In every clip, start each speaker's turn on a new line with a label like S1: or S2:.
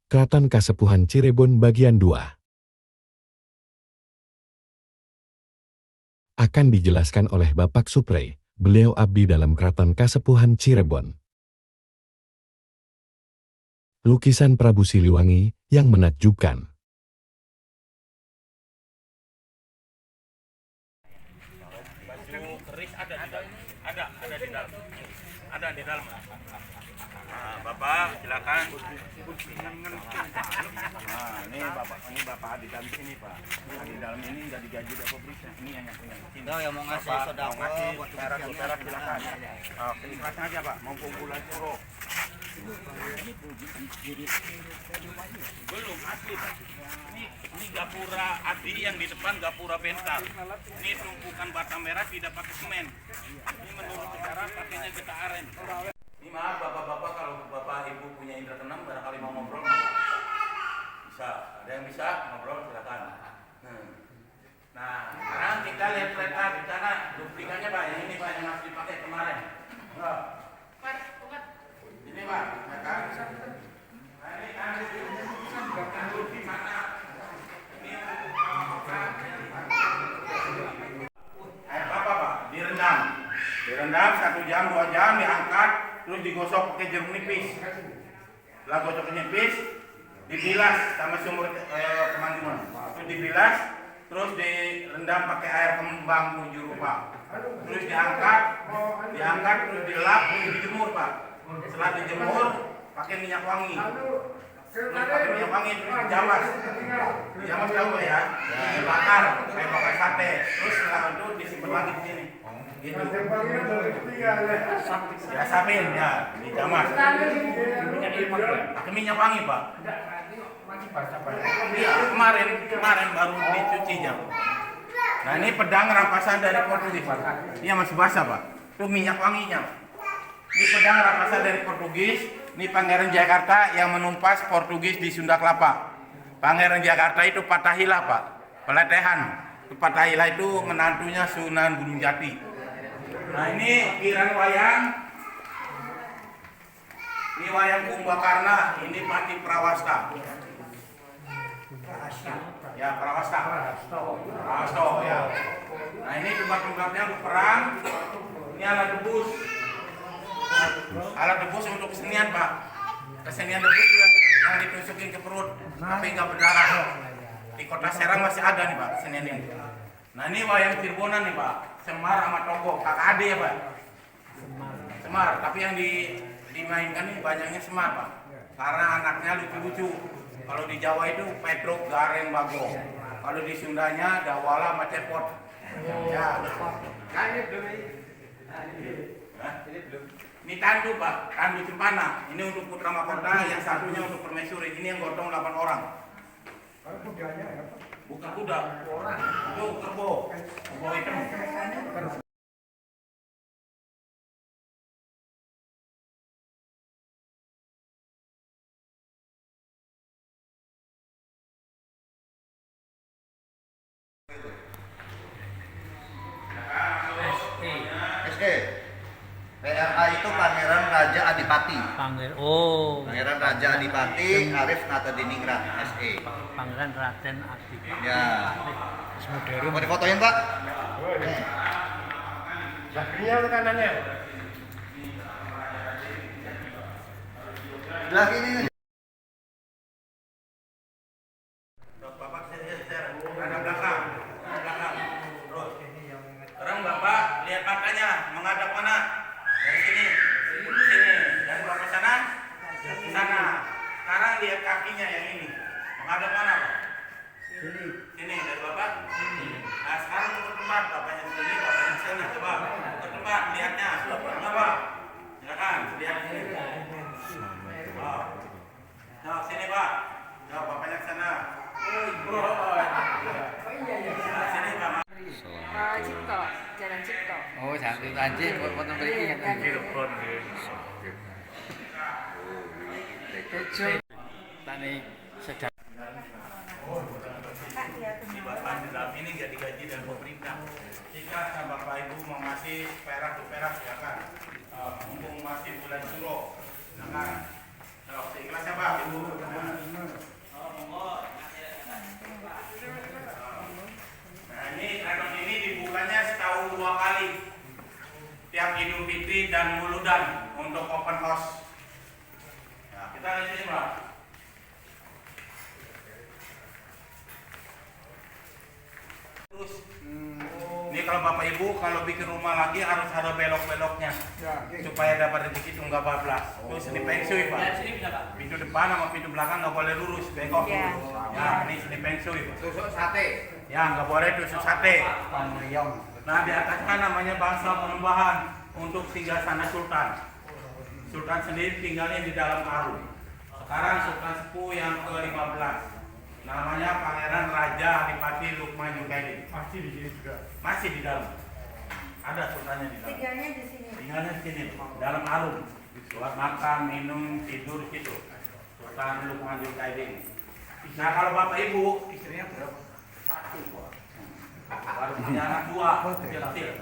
S1: Keraton Kasepuhan Cirebon bagian 2 akan dijelaskan oleh Bapak Supre. Beliau abdi dalam Keraton Kasepuhan Cirebon. Lukisan Prabu Siliwangi yang menakjubkan.
S2: Baju keris ada di dalam. Ada di dalam. Nah, Bapak silakan. Nah, ini Bapak di dalam sini, Pak. Nah, di dalam ini nggak digaji dari pemerintah. Ini yang punya.
S3: Tahu yang mau ngasih
S2: Bapak
S3: sodako
S2: mau ngasih
S3: buat
S2: perak silakan. Oke, ikhlasnya aja, Pak. Mau kumpulan suruh. Belum asli, Pak. Ini gapura Adi yang di depan gapura bentar. Ini tumpukan bata merah tidak pakai semen. Ini menurut sejarah pakainya kita aren. Ini maaf bapak-bapak, kalau bapak ibu punya indra keenam barangkali mau ngobrol bisa. Ada yang bisa ngobrol silakan. Nah, sekarang kita lihat kereta di sana duplikannya, Pak. Yang ini, Pak, yang masih dipakai kemarin. Enggak. Ini, Pak, ya kan? Nah, ini tandu di mana? Ini air apa, Pak? Direndam 1 jam 2 jam, diangkat terus digosok pakai jeruk nipis. Setelah gosok nipis dibilas sama sumur kemanduan. Terus dibilas, terus direndam pakai air kembang 7 rupa. Terus diangkat terus dilap, terus dijemur, Pak. Setelah dijemur pakai minyak wangi. Terus pakai minyak wangi terus dijawas. Dijawas tahu ya? Dibakar kayak bakar sate. Terus setelah itu disimpan lagi di sini. Gitu. Ya sapin ya, dijamas. Pakai minyak wangi, Pak. Iya, kemarin baru dicuci jam. Nah, ini pedang rampasan dari Portugis, Pak. Ini masih basah, Pak. Itu minyak wanginya. Ini pedang rampasan dari Portugis. Ini Pangeran Jakarta yang menumpas Portugis di Sunda Kelapa. Pangeran Jakarta itu Fatahillah, Pak. Peletehan. Fatahillah itu menantunya Sunan Gunung Jati. Nah, ini kiran wayang. Ini wayang Kumbakarna. Ini Pati Prawasta. Ya, Prawasta ya. Nah, ini tempat-tempatnya untuk perang. Ini alat debus. Alat debus untuk kesenian, Pak. Kesenian debus yang ditusukin ke perut tapi nggak berdarah. Di Kota Serang masih ada nih, Pak, kesenian ini. Nah, ini wayang Cirebonan nih, Pak. Semar sama Togo, kakak ade ya, Pak. Semar, tapi yang dimainkan ini banyaknya Semar, Pak. Karena anaknya lucu-lucu. Kalau di Jawa itu Petruk, Gareng, Bagong. Kalau di Sundanya Dawala sama Cepot. Ya. Ini tandu, Pak, tandu cempana. Ini untuk putra mahkota, yang satunya untuk permaisuri. Ini yang gotong 8 orang. Bukan kuda, itu kerbau hitam.
S3: SE. PRA itu Pangeran Raja Adipati. Pangeran Raja Adipati Arif Natadiningrat SE.
S4: Pangeran Raden Adi.
S3: Ya. Mau difotoin, Pak?
S2: Sakrinya ke kanannya.
S3: Belah ini.
S2: Bapak ada belakang. Terus. Sekarang Bapak lihat matanya menghadap mana? Dari sini. Dan Bapak sana? Sana. Sekarang lihat kakinya yang ini. Menghadap mana, Pak? Sini dari Bapak. Nah, sekarang ke tempat Bapaknya sini, Bapaknya sana. Coba ke tempat lihatnya. Kenapa? Silakan lihat sini. Oh. Nah, sini, Pak. Nah, Bapaknya sana. Nah, sini, Pak.
S5: Cipto, Jalan Cipto.
S3: Oh, cantik anjing buat foto beli kan.
S4: Tani sedang.
S2: Di Bapak di dalam ini nggak digaji dari pemerintah. Jika Bapak Ibu mau ngasih perak ke perak, silakan. Mumpung masih bulan Suro, silakan. Kalau ikhlas ya, Pak, Ibu. kalau Bapak Ibu kalau bikin rumah lagi harus ada belok-beloknya supaya dapat rezeki itu nggak bablas. Terus ini feng shui Pak. Pintu depan sama pintu belakang nggak boleh lurus, bengkok.
S5: Iya.
S2: Ya, ini seni feng shui Pak.
S3: Tusuk sate.
S2: Ya, nggak boleh tusuk sate. Nah, di atasnya namanya bangsa perubahan untuk singgasana Sultan. Sultan sendiri tinggalnya di dalam Arum. Sekarang Sultan Sepuh yang ke-15. Namanya Pangeran Raja Adipati Lukman Jukaidi. Masih di sini juga. Masih di dalam. Ada sultannya di dalam.
S5: Tinggalnya di sini.
S2: Tinggalnya di sini, dalam Arum. Buat makan, minum, tidur situ. Sultan Lukman Jukaidi. Nah, kalau Bapak Ibu, istrinya berapa? Satu. Baru punya anak dua. Kecil.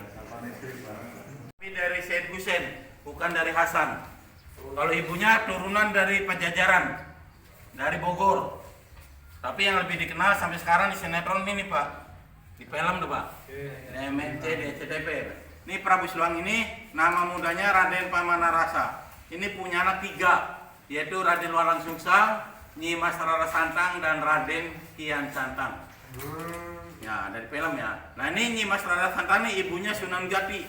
S2: Tapi dari Said Hussein, bukan dari Hasan. Kalau ibunya turunan dari Pajajaran, dari Bogor. Tapi yang lebih dikenal sampai sekarang di sinetron ini Pak, di film tuh Pak, di MNC, di SCTV. Ini Prabu Siliwangi ini nama mudanya Raden Pamanarasa. Ini punya anak 3, yaitu Raden Walang Sungsang, Nyi Mas Rara Santang, dan Raden Kian Santang. Ya, dari film ya. Nah ini Nyi Mas Rara Santang ini ibunya Sunan Jati.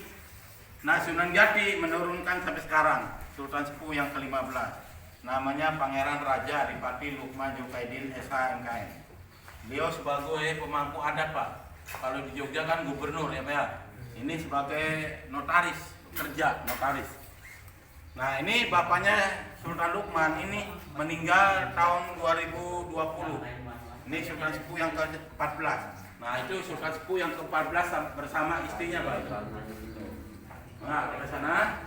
S2: Nah Sunan Jati menurunkan sampai sekarang Sultan Sepuh yang ke-15. Namanya Pangeran Raja Adipati Lukman Jukaidin SHMKM. Beliau sebagai pemangku adat Pak. Kalau di Jogja kan gubernur ya Pak ya. Ini sebagai notaris, kerja notaris. Nah ini bapaknya Sultan Lukman ini meninggal tahun 2020. Ini Sultan Sepuh yang ke-14. Nah itu Sultan Sepuh yang ke-14 bersama istrinya Pak. Nah kita sana.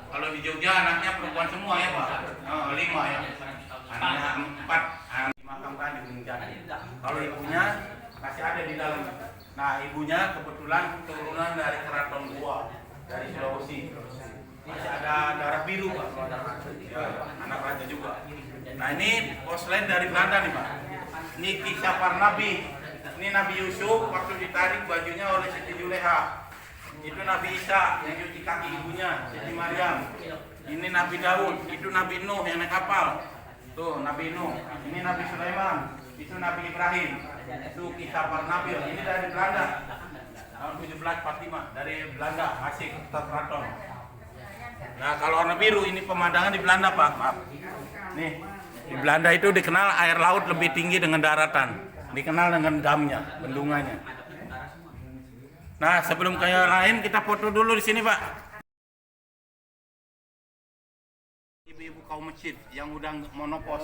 S2: Kalau di Jogja anaknya perempuan semua ya Pak. 5 ya. Anaknya 4 dimakamkan di Gunung Jati. Kalau ibunya masih ada di dalam. Nah ibunya kebetulan turunan dari Keraton Goa dari Sulawesi. Masih ada darah biru Pak. Ya, anak raja juga. Nah ini poslen dari Belanda nih Pak. Ini kisah para nabi. Ini Nabi Yusuf waktu ditarik bajunya oleh Siti Juleha. Itu Nabi Isa yang cuci kaki ibunya, Siti Maryam. Ini Nabi Daud, itu Nabi Nuh yang naik kapal. Tuh Nabi Nuh, ini Nabi Sulaiman, itu Nabi Ibrahim. Itu kisah para nabi. Ini dari Belanda. Tahun 1745 dari Belanda, masih ke keraton. Nah, kalau warna biru ini pemandangan di Belanda, Pak. Maaf. Nih, di Belanda itu dikenal air laut lebih tinggi dengan daratan. Dikenal dengan damnya, bendungannya. Nah, sebelum ke yang lain kita foto dulu di sini, Pak. Ibu-ibu kaum masjid yang udah monopos.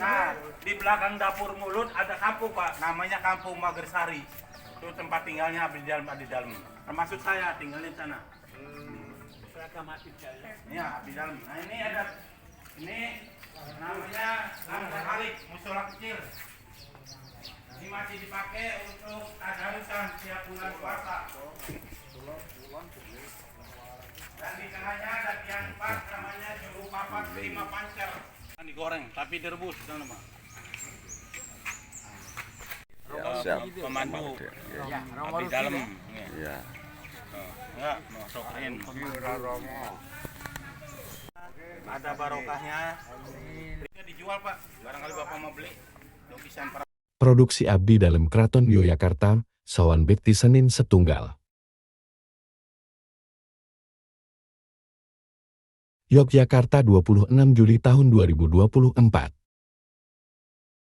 S2: Nah, di belakang dapur mulut ada kampung, Pak. Namanya Kampung Magersari. Itu tempat tinggalnya Abdi Dalem. Termasuk saya tinggalnya di sana. Ya, Abdi Dalem. Nah, ini namanya Kampung Halik, musola kecil. Ini masih dipakai untuk tadarusan setiap bulan puasa. Dan di tengahnya ada tiang 4 namanya juru papat 5 pancer. Digoreng tapi direbus kan Pak.
S6: Siap.
S2: Pemandu.
S6: Ya.
S2: Di dalam.
S6: Ya.
S2: Enggak, masukin. Ada barokahnya. Ini dijual Pak. Barangkali Bapak mau beli. Lukisan para
S1: Produksi abdi dalam Keraton Yogyakarta, Sawan Bekti Senin Setunggal. Yogyakarta 26 Juli tahun 2024.